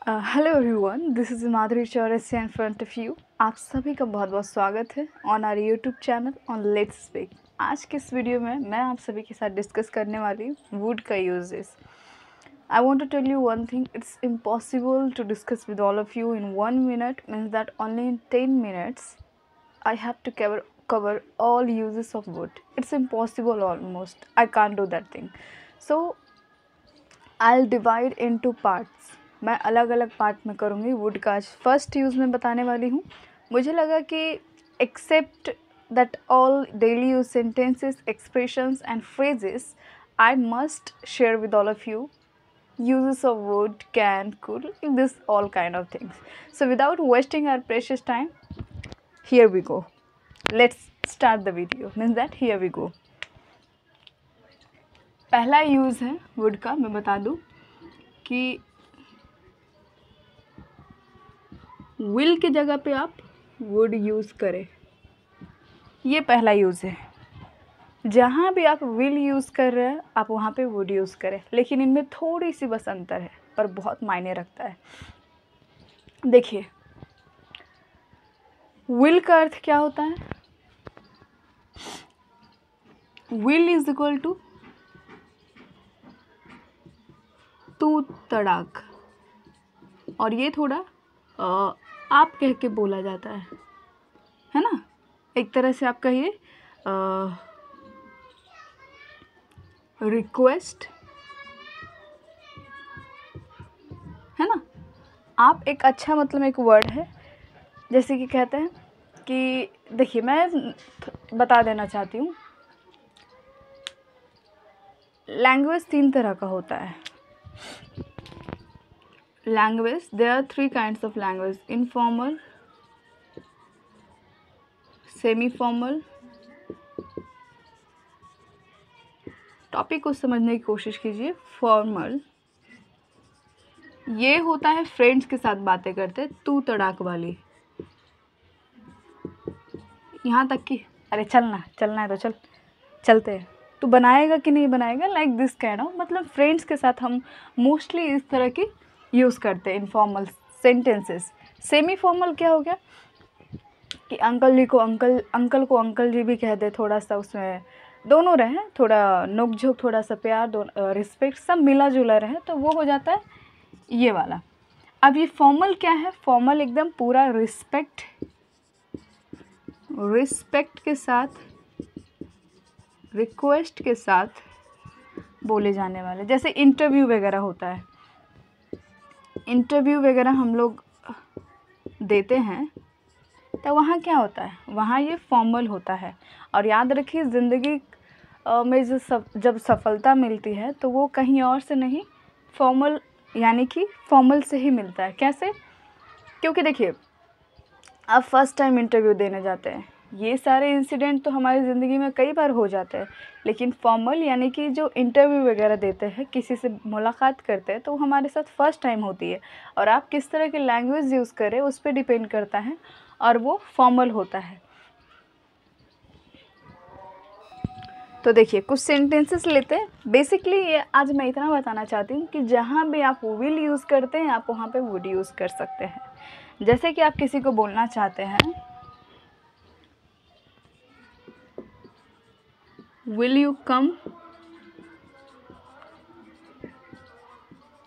Hello everyone, this is Madhuri Chaurasia in front of you. आप सभी का बहुत बहुत स्वागत है on our YouTube channel on let's speak. आज के इस वीडियो में मैं आप सभी के साथ डिस्कस करने वाली हूँ वुड का uses. I want to tell you one thing, it's impossible to discuss with all of you in 1 minute, means that only in 10 minutes I have to cover all uses of wood. It's impossible almost. I can't do that thing. So I'll divide into parts. मैं अलग अलग part में करूँगी would का। आज first use में बताने वाली हूँ। मुझे लगा कि except that all daily use sentences, expressions and phrases, I must share with all of you uses of wood, can, could, this all kind of things. So without wasting our precious time, here we go. Let's start the video. Means that here we go. पहला use है would का, मैं बता दूँ कि will की जगह पे आप वुड यूज़ करें। ये पहला यूज़ है। जहाँ भी आप विल यूज़ कर रहे हैं आप वहाँ पे वुड यूज़ करें, लेकिन इनमें थोड़ी सी बस अंतर है पर बहुत मायने रखता है। देखिए, विल का अर्थ क्या होता है? विल इज इक्वल टू तू तड़ाक, और ये थोड़ा आप कह के बोला जाता है ना। एक तरह से आप कहिए रिक्वेस्ट, है ना। आप एक अच्छा मतलब एक वर्ड है, जैसे कि कहते हैं कि देखिए, मैं बता देना चाहती हूँ, लैंग्वेज 3 तरह का होता है। Language, there are 3 kinds of language: informal, semi formal. Topic को समझने की कोशिश कीजिए। फॉर्मल ये होता है फ्रेंड्स के साथ बातें करते, तू तड़ाक वाली। यहाँ तक कि अरे चलना है तो चलते हैं, तू बनाएगा कि नहीं बनाएगा, लाइक दिस काइंड ऑफ, मतलब फ्रेंड्स के साथ हम मोस्टली इस तरह की यूज़ करते हैं इनफॉर्मल सेंटेंसेस। सेमी फॉर्मल क्या हो गया कि अंकल को अंकल जी भी कह दे, थोड़ा सा उसमें दोनों रहे, थोड़ा नोक झोंक, थोड़ा सा प्यार, दोनों रिस्पेक्ट, सब मिला जुला रहे, तो वो हो जाता है ये वाला। अब ये फॉर्मल क्या है? फॉर्मल एकदम पूरा रिस्पेक्ट के साथ, रिक्वेस्ट के साथ बोले जाने वाले। जैसे इंटरव्यू वगैरह होता है, इंटरव्यू वगैरह हम लोग देते हैं, तो वहाँ क्या होता है? वहाँ ये फॉर्मल होता है। और याद रखिए, ज़िंदगी में जब सफलता मिलती है तो वो कहीं और से नहीं, फॉर्मल यानी कि फॉर्मल से ही मिलता है। कैसे? क्योंकि देखिए, आप फर्स्ट टाइम इंटरव्यू देने जाते हैं, ये सारे इंसिडेंट तो हमारी ज़िंदगी में कई बार हो जाते हैं, लेकिन फॉर्मल यानी कि जो इंटरव्यू वगैरह देते हैं, किसी से मुलाकात करते हैं, तो वो हमारे साथ फर्स्ट टाइम होती है, और आप किस तरह की लैंग्वेज यूज़ करें उस पर डिपेंड करता है, और वो फॉर्मल होता है। तो देखिए, कुछ सेंटेंसेस लेते हैं। बेसिकली ये आज मैं इतना बताना चाहती हूँ कि जहाँ भी आप विल यूज़ करते हैं आप वहाँ पे वुड यूज़ कर सकते हैं। जैसे कि आप किसी को बोलना चाहते हैं, will you come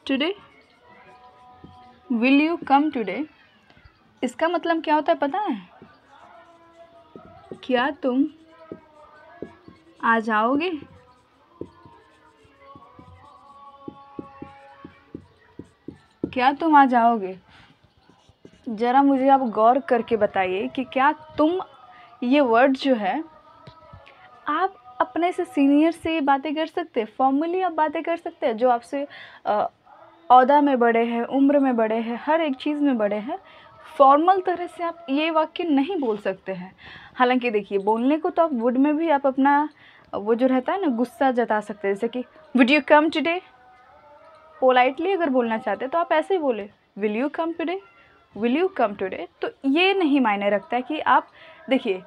today, will you come today, इसका मतलब क्या होता है पता है? क्या तुम आ जाओगे? क्या तुम आ जाओगे? ज़रा मुझे आप गौर करके बताइए कि क्या तुम, ये वर्ड जो है, आप अपने से सीनियर से बातें कर सकते हैं, फॉर्मली आप बातें कर सकते हैं, जो आपसे ओहदा में बड़े हैं, उम्र में बड़े हैं, हर एक चीज़ में बड़े हैं। फॉर्मल तरह से आप ये वाक्य नहीं बोल सकते हैं। हालांकि देखिए, बोलने को तो आप वुड में भी आप अपना वो जो रहता है ना, गुस्सा जता सकते हैं। जैसे कि would you come today, politely अगर बोलना चाहते हैं तो आप ऐसे ही बोले, will you come today, will you come today. तो ये नहीं मायने रखता है कि आप, देखिए,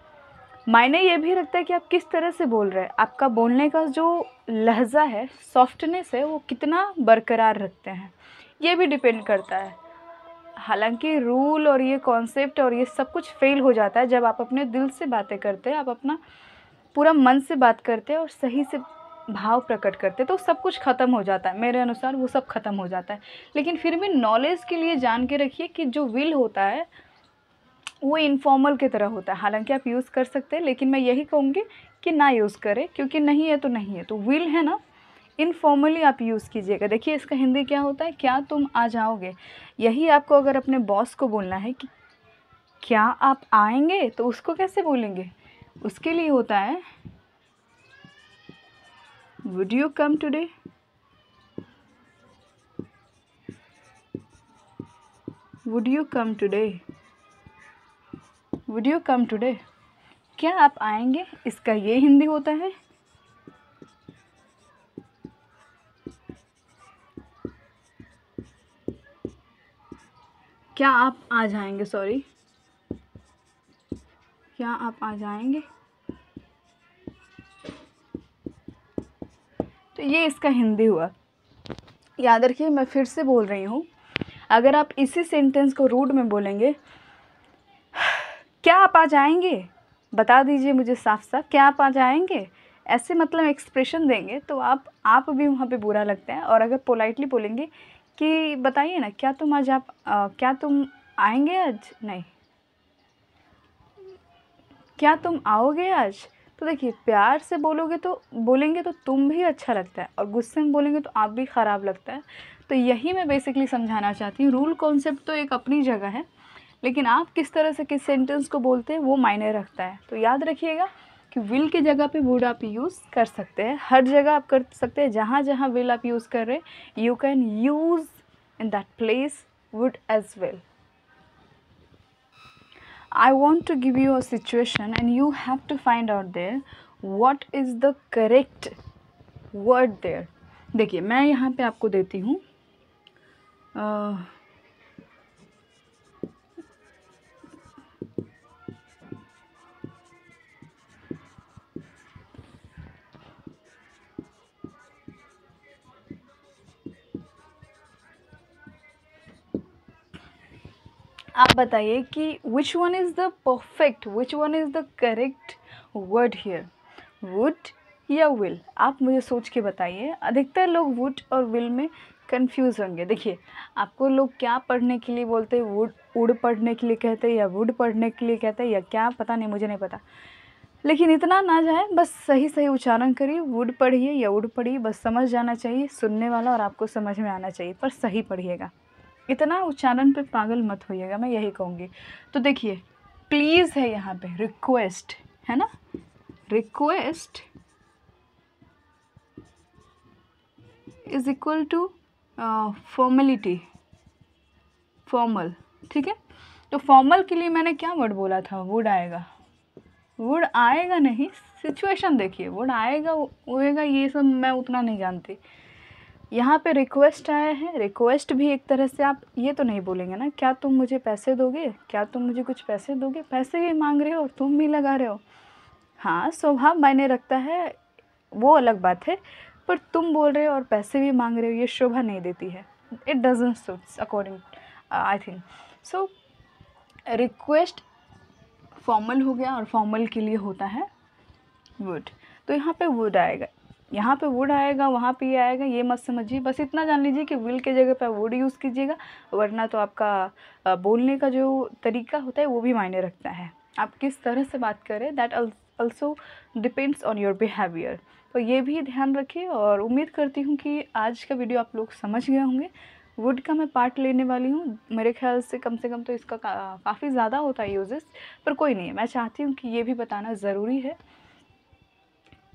मायने ये भी रखता है कि आप किस तरह से बोल रहे हैं, आपका बोलने का जो लहजा है, सॉफ्टनेस है, वो कितना बरकरार रखते हैं, ये भी डिपेंड करता है। हालांकि रूल और ये कॉन्सेप्ट और ये सब कुछ फेल हो जाता है जब आप अपने दिल से बातें करते हैं, आप अपना पूरा मन से बात करते हैं और सही से भाव प्रकट करते हैं, तो सब कुछ ख़त्म हो जाता है। मेरे अनुसार वो सब ख़त्म हो जाता है। लेकिन फिर भी नॉलेज के लिए जान के रखिए कि जो विल होता है वो इनफॉर्मल की तरह होता है। हालांकि आप यूज़ कर सकते हैं, लेकिन मैं यही कहूँगी कि ना यूज़ करें, क्योंकि नहीं है तो नहीं है। तो विल है ना, इनफॉर्मली आप यूज़ कीजिएगा। देखिए इसका हिंदी क्या होता है, क्या तुम आ जाओगे। यही आपको अगर अपने बॉस को बोलना है कि क्या आप आएंगे, तो उसको कैसे बोलेंगे? उसके लिए होता है would you come today. Would you come today. Would you come today, क्या आप आएंगे, इसका ये हिंदी होता है। क्या आप आ जाएंगे, सॉरी, क्या आप आ जाएंगे, तो ये इसका हिंदी हुआ। याद रखिए, मैं फिर से बोल रही हूँ, अगर आप इसी सेंटेंस को रूड में बोलेंगे, क्या आप आ जाएंगे, बता दीजिए मुझे साफ साफ, क्या आप आ जाएंगे, ऐसे मतलब एक्सप्रेशन देंगे, तो आप भी वहाँ पे बुरा लगता है। और अगर पोलाइटली बोलेंगे कि बताइए ना, क्या तुम आज क्या तुम आएंगे आज, नहीं, क्या तुम आओगे आज, तो देखिए प्यार से बोलेंगे तो तुम भी अच्छा लगता है, और गुस्से में बोलेंगे तो आप भी ख़राब लगता है। तो यही मैं बेसिकली समझाना चाहती हूँ। रूल कॉन्सेप्ट तो एक अपनी जगह है, लेकिन आप किस तरह से किस सेंटेंस को बोलते हैं वो मायने रखता है। तो याद रखिएगा कि विल की जगह पे वुड आप यूज़ कर सकते हैं। हर जगह आप कर सकते हैं, जहाँ जहाँ विल आप यूज़ कर रहे हैं, you can use in that place would as well. I want to give you a situation and you have to find out there what is the correct word there. देखिए मैं यहाँ पे आपको देती हूँ आप बताइए कि which one is the perfect, which one is the correct word here, would या विल। आप मुझे सोच के बताइए। अधिकतर लोग वुड और विल में कंफ्यूज होंगे। देखिए आपको लोग क्या पढ़ने के लिए बोलते हैं, वुड पढ़ने के लिए कहते हैं या वुड पढ़ने के लिए कहते हैं या क्या, पता नहीं, मुझे नहीं पता। लेकिन इतना ना जाए, बस सही सही उच्चारण करिए, वुड पढ़िए या वुड पढ़िए, बस समझ जाना चाहिए सुनने वाला और आपको समझ में आना चाहिए, पर सही पढ़िएगा। इतना उच्चारण पे पागल मत होइएगा, मैं यही कहूँगी। तो देखिए प्लीज़ है यहाँ पे, रिक्वेस्ट है ना, request is equal to formality, formal, ठीक है। तो फॉर्मल के लिए मैंने क्या वर्ड बोला था, वुड आएगा। वुड आएगा नहीं, सिचुएशन देखिए, वुड आएगा होएगा ये सब मैं उतना नहीं जानती। यहाँ पे रिक्वेस्ट आया है, रिक्वेस्ट भी एक तरह से आप ये तो नहीं बोलेंगे ना, क्या तुम मुझे पैसे दोगे, क्या तुम मुझे कुछ पैसे दोगे, पैसे भी मांग रहे हो, तुम भी लगा रहे हो। हाँ स्वभाव मायने रखता है, वो अलग बात है, पर तुम बोल रहे हो और पैसे भी मांग रहे हो, ये शोभा नहीं देती है। It doesn't suits according I think so. Request formal हो गया और फॉर्मल के लिए होता है वुड। तो यहाँ पे वुड आएगा, यहाँ पे वुड आएगा, वहाँ पे ये आएगा, ये मत समझिए। बस इतना जान लीजिए कि विल के जगह पे वुड यूज़ कीजिएगा, वरना तो आपका बोलने का जो तरीका होता है वो भी मायने रखता है। आप किस तरह से बात करें, that also depends on your behaviour. तो ये भी ध्यान रखिए, और उम्मीद करती हूँ कि आज का वीडियो आप लोग समझ गए होंगे। वुड का मैं पार्ट लेने वाली हूँ, मेरे ख्याल से कम तो इसका काफ़ी ज़्यादा होता है यूजेस, पर कोई नहीं, मैं चाहती हूँ कि ये भी बताना ज़रूरी है।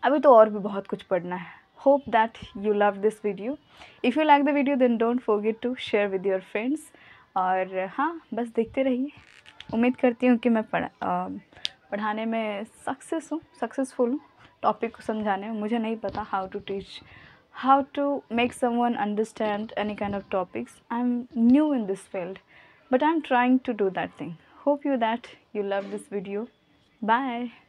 अभी तो और भी बहुत कुछ पढ़ना है। Hope that you love this video. If you like the video then don't forget to share with your friends. और हाँ, बस देखते रहिए। उम्मीद करती हूँ कि मैं पढ़ाने में सक्सेसफुल हूँ। टॉपिक को समझाने में मुझे नहीं पता how to teach, how to make someone understand any kind of topics. I am new in this field, but I'm trying to do that thing. Hope you love this video. Bye.